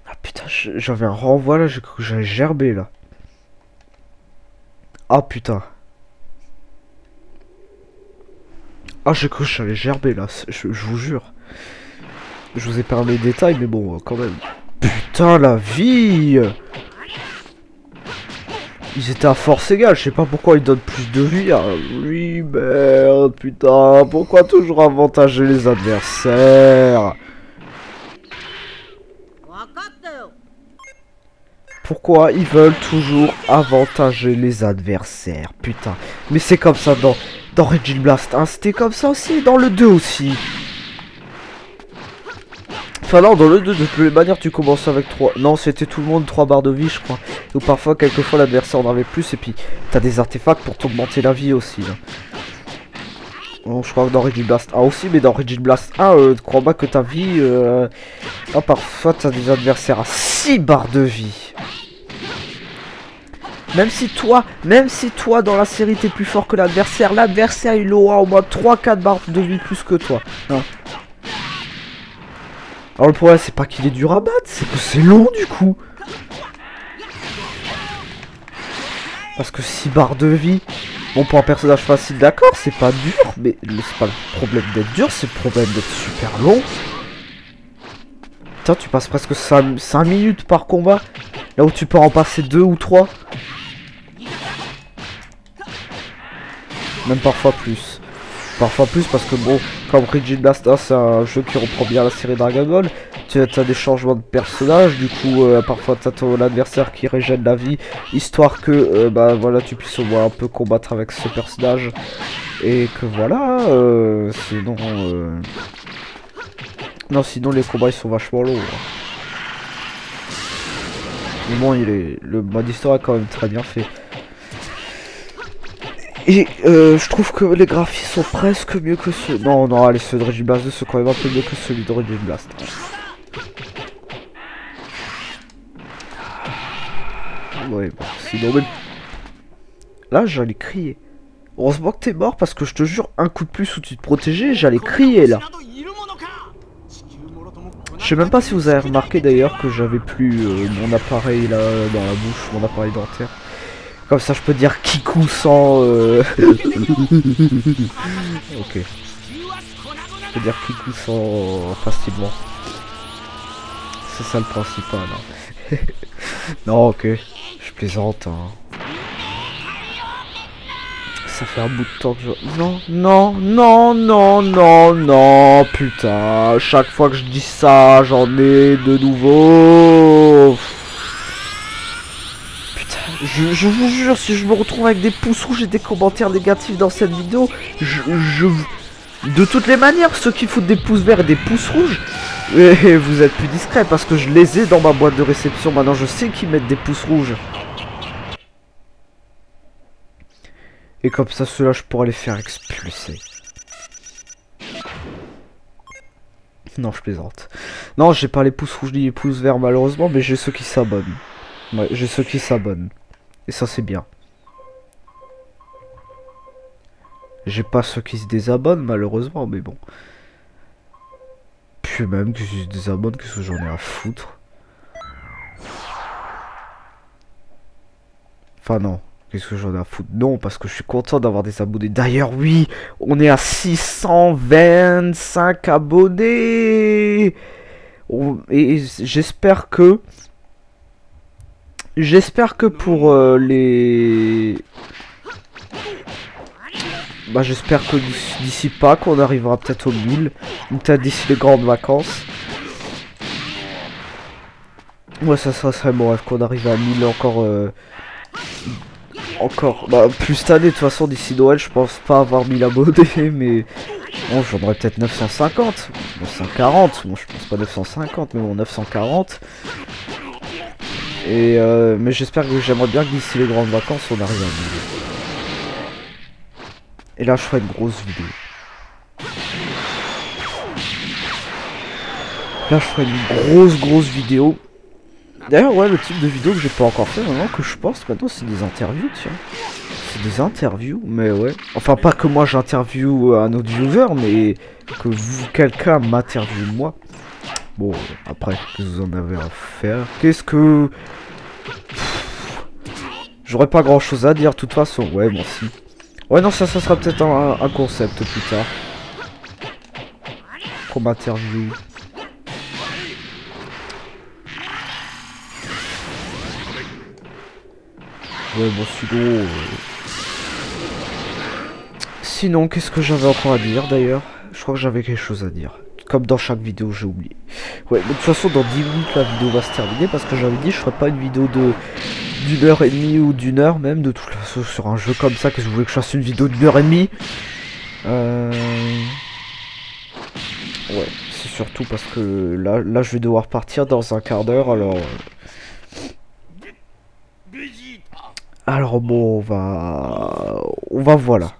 Ah putain, j'avais un renvoi là, j'ai cru que j'allais gerber là. Ah putain. Ah j'ai cru que j'allais gerber là, je vous jure. Je vous ai parlé les détails mais bon quand même. Putain la vie. Ils étaient à force égale, je sais pas pourquoi ils donnent plus de vie. Ah, oui merde putain, pourquoi toujours avantager les adversaires? Pourquoi ils veulent toujours avantager les adversaires? Putain. Mais c'est comme ça dans Raging Blast 1. C'était comme ça aussi. Dans le 2 aussi. Enfin non, dans le 2, de toutes les manières, tu commences avec 3. Non, c'était tout le monde 3 barres de vie, je crois. Ou parfois, quelquefois, l'adversaire en avait plus. Et puis, t'as des artefacts pour t'augmenter la vie aussi. Là. Bon, je crois que dans Raging Blast 1 aussi. Mais dans Raging Blast 1, crois pas que ta vie... Ah, parfois, t'as des adversaires à 6 barres de vie. Même si toi dans la série t'es plus fort que l'adversaire, l'adversaire il aura au moins 3-4 barres de vie plus que toi. Hein. Alors le problème c'est pas qu'il est dur à battre, c'est que c'est long du coup. Parce que 6 barres de vie, bon pour un personnage facile d'accord, c'est pas dur, mais c'est pas le problème d'être dur, c'est le problème d'être super long. Putain tu passes presque 5 minutes par combat, là où tu peux en passer 2 ou 3. Même parfois plus. Parfois plus parce que bon, comme Raging Blast 1 c'est un jeu qui reprend bien la série Dragon Ball. Tu as des changements de personnages, du coup parfois tu as ton adversaire qui régène la vie. Histoire que bah voilà tu puisses au moins un peu combattre avec ce personnage. Et que voilà, sinon... Non sinon les combats ils sont vachement longs. Hein. Mais bon le mode histoire est quand même très bien fait. Et je trouve que les graphismes sont presque mieux que ceux... Non, non, allez, ceux de Raging Blast 2 sont quand même un peu mieux que celui de Raging Blast. Ouais, bon, sinon même... Là, j'allais crier. Heureusement que t'es mort, parce que je te jure, un coup de plus où tu te protégeais, j'allais crier, là. Je sais même pas si vous avez remarqué, d'ailleurs, que j'avais plus mon appareil, là, dans la bouche, mon appareil dentaire. Comme ça je peux dire Kiku sans... Ok. Je peux dire Kiku sans... facilement. C'est ça le principal. Hein. Non ok. Je plaisante. Hein. Ça fait un bout de temps que je... Non, non, non, non, non, non, putain. Chaque fois que je dis ça, j'en ai de nouveau. Je vous jure, si je me retrouve avec des pouces rouges et des commentaires négatifs dans cette vidéo, de toutes les manières, ceux qui foutent des pouces verts et des pouces rouges, vous êtes plus discret parce que je les ai dans ma boîte de réception. Maintenant, je sais qu'ils mettent des pouces rouges. Et comme ça, ceux-là, je pourrais les faire expulser. Non, je plaisante. Non, j'ai pas les pouces rouges ni les pouces verts malheureusement, mais j'ai ceux qui s'abonnent. Ouais, j'ai ceux qui s'abonnent. Et ça c'est bien. J'ai pas ceux qui se désabonnent malheureusement, mais bon. Puis même que si je désabonne, qu'est-ce que j'en ai à foutre. Enfin non, qu'est-ce que j'en ai à foutre. Non, parce que je suis content d'avoir des abonnés. D'ailleurs oui, on est à 625 abonnés. Et j'espère que... J'espère que pour les... Bah j'espère que d'ici Pâques on arrivera peut-être aux 1000. Ou peut-être d'ici les grandes vacances. Ouais ça serait mon rêve qu'on arrive à 1000 encore. Encore. Bah plus cette année de toute façon d'ici Noël je pense pas avoir 1000 abonnés. Mais bon j'en aurais peut-être 950. 940. Bon je pense pas 950 mais bon 940. Et mais j'espère que j'aimerais bien que d'ici les grandes vacances on arrive à 1000. Et là je ferai une grosse vidéo. Là je ferai une grosse vidéo. D'ailleurs ouais le type de vidéo que j'ai pas encore fait maintenant que je pense maintenant c'est des interviews tiens. C'est des interviews mais ouais. Enfin pas que moi j'interviewe un autre viewer mais que vous quelqu'un m'interviewe moi. Bon après qu'est-ce que vous en avez à faire. Qu'est-ce que... J'aurais pas grand chose à dire de toute façon. Ouais bon si. Ouais non ça sera peut-être un concept plus tard. Qu'on m'interviewe. Ouais bon sinon qu'est-ce que j'avais encore à dire d'ailleurs. Je crois que j'avais quelque chose à dire. Comme dans chaque vidéo j'ai oublié. Ouais mais de toute façon dans 10 minutes la vidéo va se terminer. Parce que j'avais dit je ferais pas une vidéo de d'1h30 ou d'1 heure même. De toute façon sur un jeu comme ça que je voulais que je fasse une vidéo d'1h30. Ouais c'est surtout parce que là je vais devoir partir dans un quart d'heure alors... Alors bon on va voilà.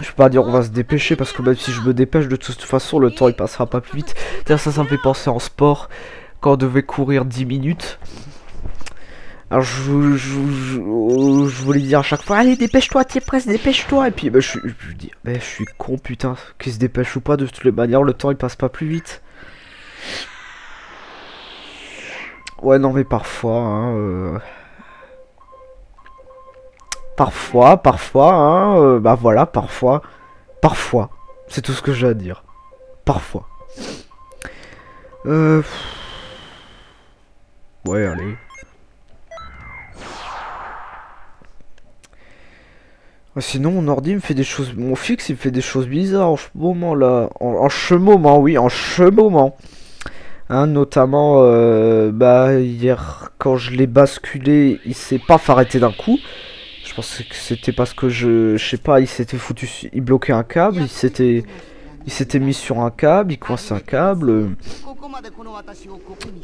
Je peux pas dire on va se dépêcher parce que même si je me dépêche de toute façon le temps il passera pas plus vite. D'ailleurs ça me fait penser en sport quand on devait courir 10 minutes. Alors je voulais dire à chaque fois allez dépêche-toi t'es presque dépêche-toi et puis bah, je dis mais je suis con putain qu'il se dépêche ou pas de toutes les manières le temps il passe pas plus vite. Ouais non mais parfois hein, parfois hein, bah voilà parfois c'est tout ce que j'ai à dire. Parfois. Ouais allez. Sinon mon ordi me fait des choses, mon fixe il me fait des choses bizarres en ce moment là, en ce moment oui, en ce moment. Hein, notamment bah hier quand je l'ai basculé, il s'est pas arrêté d'un coup. Je pense que c'était parce que je sais pas, il s'était foutu, il bloquait un câble, il s'était mis sur un câble, il coinçait un câble.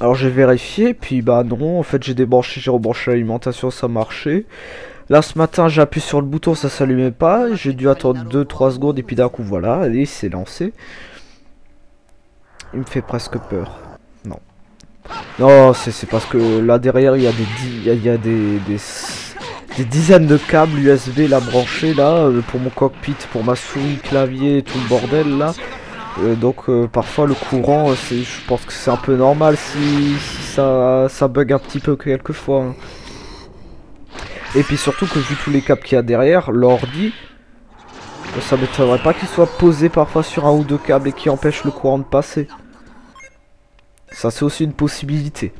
Alors j'ai vérifié, puis bah non, en fait j'ai débranché, j'ai rebranché l'alimentation, ça marchait. Là ce matin j'ai appuyé sur le bouton, ça s'allumait pas, j'ai dû attendre 2-3 secondes et puis d'un coup voilà, et il s'est lancé. Il me fait presque peur. Non. Non, c'est parce que là derrière il y a des dizaines de câbles USB là branchés là pour mon cockpit, pour ma souris, clavier et tout le bordel là. Donc parfois le courant, je pense que c'est un peu normal si ça bug un petit peu quelquefois. Hein. Et puis surtout que vu tous les câbles qu'il y a derrière, l'ordi, ça m'étonnerait pas qu'il soit posé parfois sur un ou deux câbles et qui empêche le courant de passer. Ça c'est aussi une possibilité.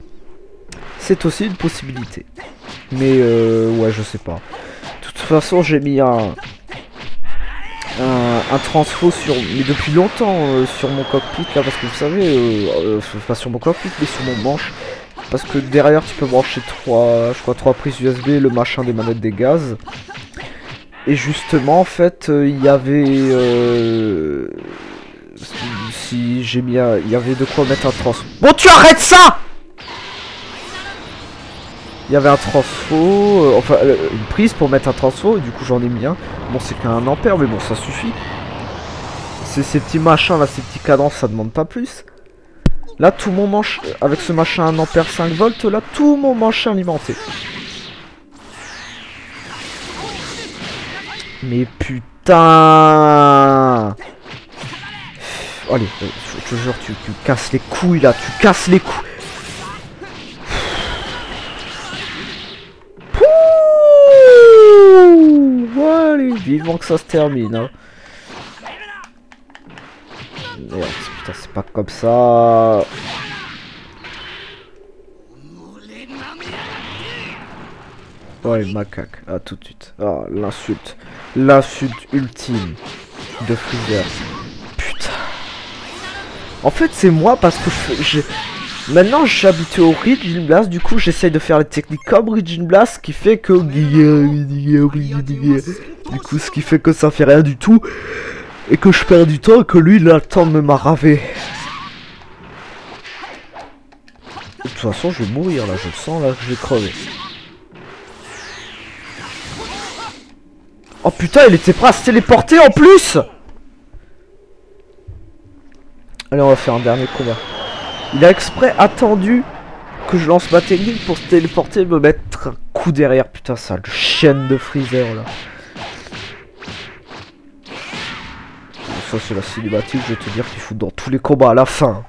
C'est aussi une possibilité. Mais ouais je sais pas. De toute façon j'ai mis un transfo sur, mais depuis longtemps sur mon cockpit là parce que vous savez, pas sur mon cockpit mais sur mon manche. Parce que derrière tu peux brancher je crois 3 prises USB, le machin des manettes des gaz. Et justement en fait il y avait si j'ai mis il y avait de quoi mettre un transfo. Bon tu arrêtes ça. Il y avait un transfo, enfin une prise pour mettre un transfo et du coup j'en ai mis un. Bon c'est qu'un ampère mais bon ça suffit. C'est ces petits machins là, ces petits cadences ça demande pas plus. Là, tout mon manche, avec ce machin 1 ampère 5 volts, là, tout mon manche est alimenté. Mais putain! Allez, je te jure, tu casses les couilles là, tu casses les couilles. Pouh, allez, vivement que ça se termine. Hein. Merde, putain, c'est pas comme ça. Ouais, macaque, à tout de suite. Ah, l'insulte. L'insulte ultime de Freezer. Putain. En fait, c'est moi parce que maintenant, je suis habitué au Raging Blast. Du coup, j'essaye de faire les techniques comme Raging Blast. Ce qui fait que... Du coup, ce qui fait que ça fait rien du tout. Et que je perds du temps et que lui, il a le temps de me maraver. De toute façon, je vais mourir là. Je le sens là que je vais crever. Oh putain, il était prêt à se téléporter en plus. Allez, on va faire un dernier combat. Il a exprès attendu que je lance ma technique pour se téléporter et me mettre un coup derrière. Putain, ça, le chaîne de Freezer là. Ça, c'est la cinématique, je vais te dire qu'il faut dans tous les combats à la fin.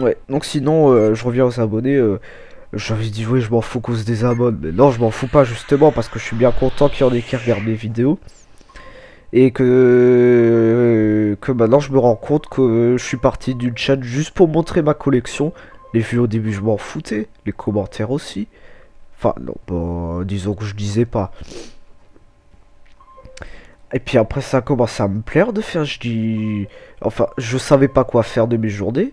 Ouais, donc sinon, je reviens aux abonnés. J'avais dit oui, je m'en fous cause des abonnés, mais non, je m'en fous pas justement parce que je suis bien content qu'il y en ait qui regardent mes vidéos et que maintenant je me rends compte que je suis parti d'une chaîne juste pour montrer ma collection. Les vues au début, je m'en foutais, les commentaires aussi. Enfin non, bah, disons que je disais pas. Et puis après ça a commencé à me plaire de faire, enfin, je savais pas quoi faire de mes journées.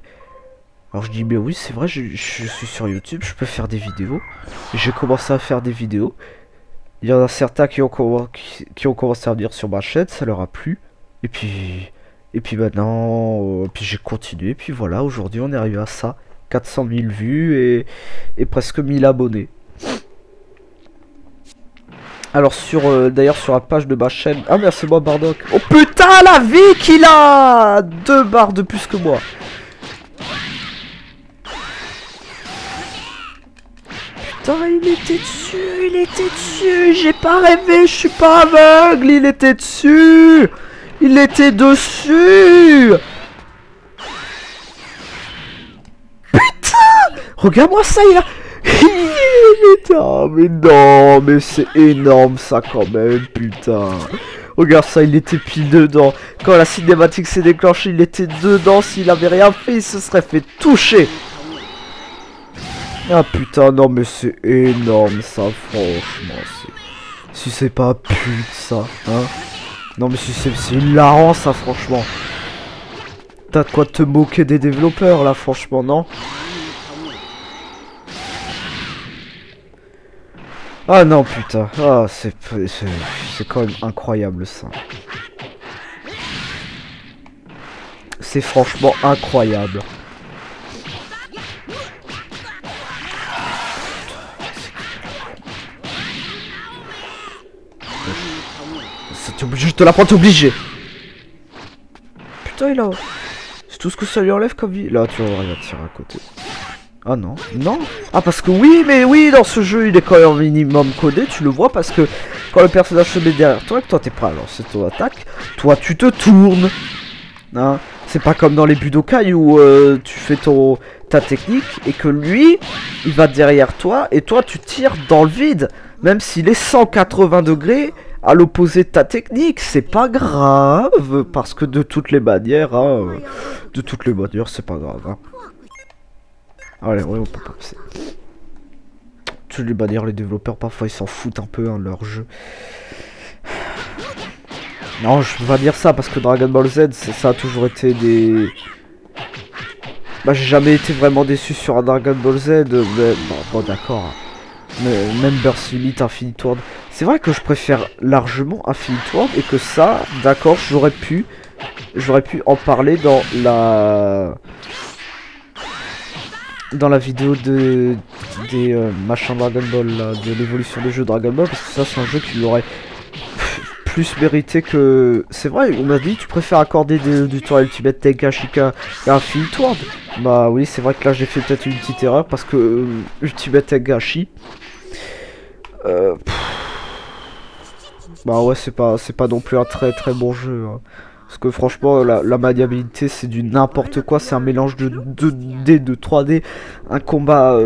Alors je dis mais oui c'est vrai je suis sur YouTube, je peux faire des vidéos. J'ai commencé à faire des vidéos. Il y en a certains qui ont commencé à venir sur ma chaîne, ça leur a plu. Et puis maintenant, puis j'ai continué. Et puis voilà, aujourd'hui on est arrivé à ça. 400 000 vues et presque 1000 abonnés. Alors d'ailleurs sur la page de ma chaîne... Ah merci moi Bardock. Oh putain la vie qu'il a 2 barres de plus que moi. Il était dessus, j'ai pas rêvé, je suis pas aveugle, il était dessus, il était dessus. Putain, regarde-moi ça, il a... Il était... Oh mais non, mais c'est énorme ça quand même, putain. Regarde ça, il était pile dedans. Quand la cinématique s'est déclenchée, il était dedans, s'il avait rien fait, il se serait fait toucher. Ah putain, non mais c'est énorme ça, franchement, si c'est pas pute ça, hein. Non mais si c'est hilarant ça, franchement. T'as de quoi te moquer des développeurs là, franchement, non? Ah non putain, ah c'est quand même incroyable ça. C'est franchement incroyable. T'es obligé, je te la prends, t'es obligé. Putain, il a... C'est tout ce que ça lui enlève comme vie. Là, tu vas voir, il va tirer à côté. Ah non, non. Ah parce que oui, mais oui, dans ce jeu, il est quand même minimum codé. Tu le vois parce que quand le personnage se met derrière toi et que toi t'es prêt à lancer ton attaque, toi tu te tournes. Hein, c'est pas comme dans les Budokai où tu fais ta technique et que lui, il va derrière toi et toi tu tires dans le vide. Même s'il est 180 degrés à l'opposé de ta technique, c'est pas grave. Parce que de toutes les manières, hein, c'est pas grave. Hein. Allez, ouais, on peut pas passer. Toutes les manières, les développeurs, parfois, ils s'en foutent un peu, hein, de leur jeu. Non, je peux pas dire ça, parce que Dragon Ball Z, ça a toujours été des... Bah, j'ai jamais été vraiment déçu sur un Dragon Ball Z, mais... Bon, d'accord. Mais même Burst Limit, Infinite World... C'est vrai que je préfère largement Infinite World, et que ça, d'accord, j'aurais pu en parler dans la vidéo des machins Dragon Ball, là, de l'évolution des jeux Dragon Ball, parce que ça c'est un jeu qui l'aurait plus mérité que... C'est vrai, on m'a dit tu préfères accorder du temps à Ultimate Tenkachi qu'à Infinite World. Bah oui, c'est vrai que là j'ai fait peut-être une petite erreur parce que Ultimate Tenkachi... bah ouais, c'est pas non plus un très bon jeu. Hein. Parce que franchement, la maniabilité c'est du n'importe quoi, c'est un mélange de 2D, de 3D, un combat...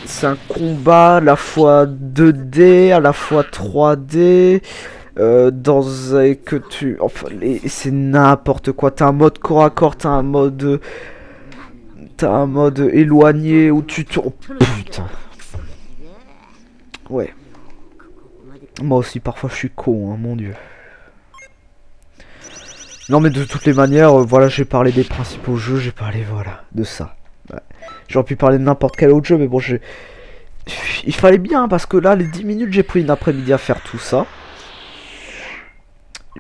c'est un combat à la fois 2D, à la fois 3D, dans que tu... Enfin, c'est n'importe quoi. T'as un mode corps à corps, t'as un mode éloigné où tu... Oh, putain. Ouais. Moi aussi, parfois, je suis con, hein, mon dieu. Non, mais de toutes les manières, voilà, j'ai parlé des principaux jeux, j'ai parlé, voilà, de ça. Ouais. J'aurais pu parler de n'importe quel autre jeu, mais bon, il fallait bien, parce que là, les 10 minutes, j'ai pris une après-midi à faire tout ça.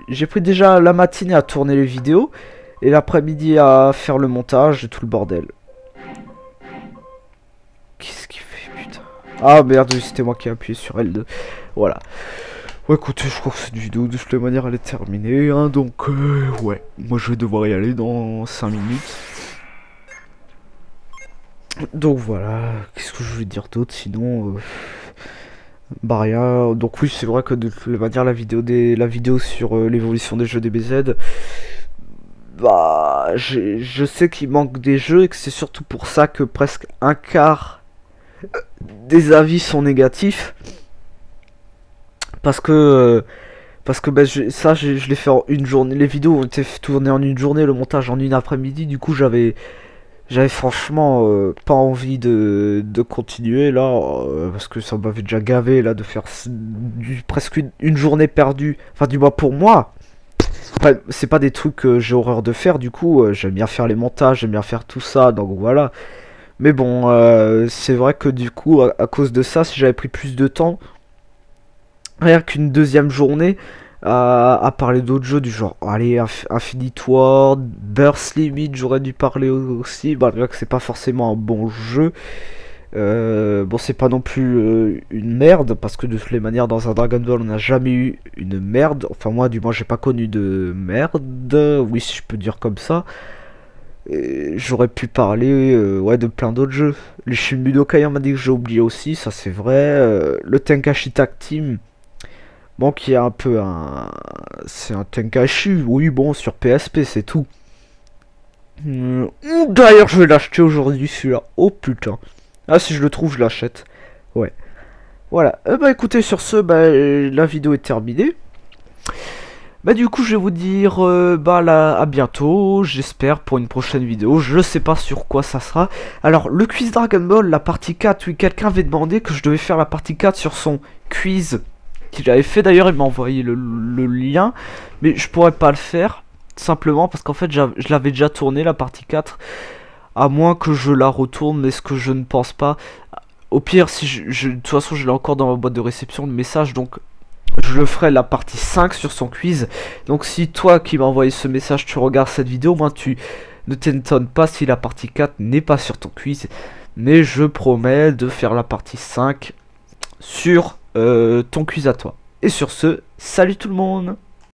J'ai pris déjà la matinée à tourner les vidéos, et l'après-midi à faire le montage et tout le bordel. Qu'est-ce qu'il fait, putain? Ah merde, c'était moi qui ai appuyé sur L2. Voilà. Ouais, écoutez, je crois que cette vidéo, de toute manière, elle est terminée. Hein, donc, ouais. Moi, je vais devoir y aller dans 5 minutes. Donc, voilà. Qu'est-ce que je voulais dire d'autre, sinon... bah, rien. Donc, oui, c'est vrai que de toute manière, la vidéo sur l'évolution des jeux DBZ... Bah, je sais qu'il manque des jeux et que c'est surtout pour ça que presque un quart des avis sont négatifs. Parce que bah, je l'ai fait en une journée. Les vidéos ont été tournées en une journée, le montage en une après-midi. Du coup, j'avais franchement pas envie de continuer là. Parce que ça m'avait déjà gavé là de faire presque une journée perdue. Enfin, du moins pour moi. Enfin, c'est pas des trucs que j'ai horreur de faire. Du coup, j'aime bien faire les montages, j'aime bien faire tout ça. Donc voilà. Mais bon, c'est vrai que du coup, à cause de ça, si j'avais pris plus de temps. Rien qu'une deuxième journée à parler d'autres jeux du genre allez Infinite World, Burst Limit, j'aurais dû parler aussi, malgré que c'est pas forcément un bon jeu. Bon, c'est pas non plus une merde, parce que de toutes les manières dans un Dragon Ball on n'a jamais eu une merde. Enfin moi du moins j'ai pas connu de merde, oui si je peux dire comme ça. J'aurais pu parler ouais, de plein d'autres jeux. Les Shin Budokai on m'a dit que j'ai oublié aussi, ça c'est vrai. Le Tenkaichi Tag Team. Bon, qui est un peu un... C'est un Tenkaichi, oui, bon, sur PSP, c'est tout. D'ailleurs, je vais l'acheter aujourd'hui, celui-là. Oh, putain. Ah, si je le trouve, je l'achète. Ouais. Voilà. Bah, écoutez, sur ce, bah, la vidéo est terminée. Bah, du coup, je vais vous dire, bah, là, à bientôt, j'espère, pour une prochaine vidéo. Je sais pas sur quoi ça sera. Alors, le quiz Dragon Ball, la partie 4, oui, quelqu'un avait demandé que je devais faire la partie 4 sur son quiz qu'il avait fait. D'ailleurs il m'a envoyé le lien, mais je pourrais pas le faire simplement parce qu'en fait je l'avais déjà tourné la partie 4, à moins que je la retourne, mais ce que je ne pense pas. Au pire, si de toute façon je l'ai encore dans ma boîte de réception de messages, donc je le ferai la partie 5 sur son quiz. Donc si toi qui m'as envoyé ce message tu regardes cette vidéo, moi tu ne t'étonnes pas si la partie 4 n'est pas sur ton quiz, mais je promets de faire la partie 5 sur ton quiz à toi. Et sur ce, salut tout le monde!